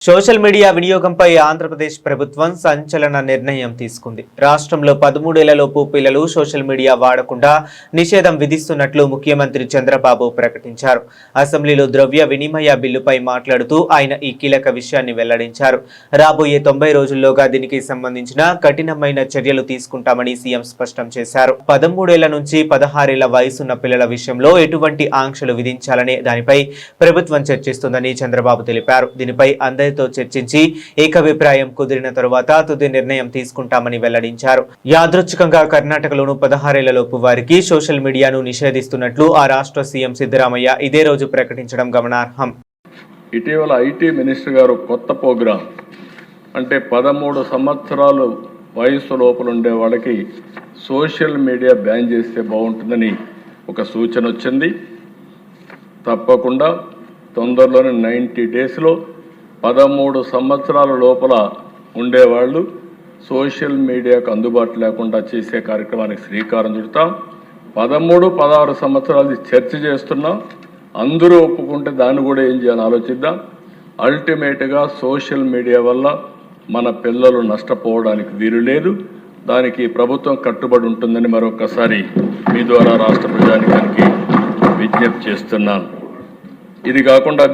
Social media వినియోగంపై ఆంధ్రప్రదేశ్ ప్రభుత్వం సంచలన నిర్ణయం తీసుకుంది. రాష్ట్రంలో 13 ఏళ్లలోపు పిల్లలు సోషల్ మీడియా వాడకుండా నిషేధం విధిస్తున్నట్లు ముఖ్యమంత్రి చంద్రబాబు ప్రకటించారు. అసెంబ్లీలో ద్రవ్య వినిమయ బిల్లుపై మాట్లాడుతూ ఆయన ఈ కీలక విషయాన్ని వెల్లడించారు. రాబోయే 90 రోజుల్లోగా దీనికి సంబంధించిన కఠినమైన చర్యలు తీసుకుంటామని సీఎం స్పష్టం చేశారు. 13 ఏళ్ల నుంచి 16 ఏళ్ల వయసున్న పిల్లల విషయంలో ఎటువంటి ఆంక్షలు విధించాలనే దానిపై ప్రభుత్వం చర్చిస్తుందని చంద్రబాబు తెలిపారు. దీనిపై తో చర్చించి ఏకాభిప్రాయం కుదిరిన తరువాత తుది నిర్ణయం తీసుకుంటామని వెల్లడించారు. యాదృచ్ఛికంగా కర్ణాటకలోను 16 ఏళ్లలోపు వారికి సోషల్ మీడియాను నిషేధిస్తున్నట్లు ఆ రాష్ట్ర సీఎం సిద్ధరామయ్య ఇదే రోజు ప్రకటించడం గమనార్హం. ఇటీవల ఐటీ మినిస్టర్ గారు కొత్త ప్రోగ్రాం అంటే 13 సంవత్సరాలు వయసు లోపల ఉండే వాళ్ళకి సోషల్ మీడియా బ్యాన్ చేస్తే బాగుంటుందని ఒక సూచన వచ్చింది. తప్పకుండా తొందరలోనే 90 డేస్లో 13 సంవత్సరాల లోపల ఉండేవాళ్ళు సోషల్ మీడియాకు అందుబాటు లేకుండా చేసే కార్యక్రమానికి శ్రీకారం చుడతాం. 13, 16 సంవత్సరాలు చర్చ చేస్తున్నాం. అందరూ ఒప్పుకుంటే దాన్ని కూడా ఏం చేయాలని ఆలోచిద్దాం. అల్టిమేట్గా సోషల్ మీడియా వల్ల మన పిల్లలు నష్టపోవడానికి వీలు లేదు. దానికి ప్రభుత్వం కట్టుబడి ఉంటుందని మరొకసారి మీ ద్వారా రాష్ట్ర ప్రజానికానికి విజ్ఞప్తి చేస్తున్నాను. ఇది కాకుండా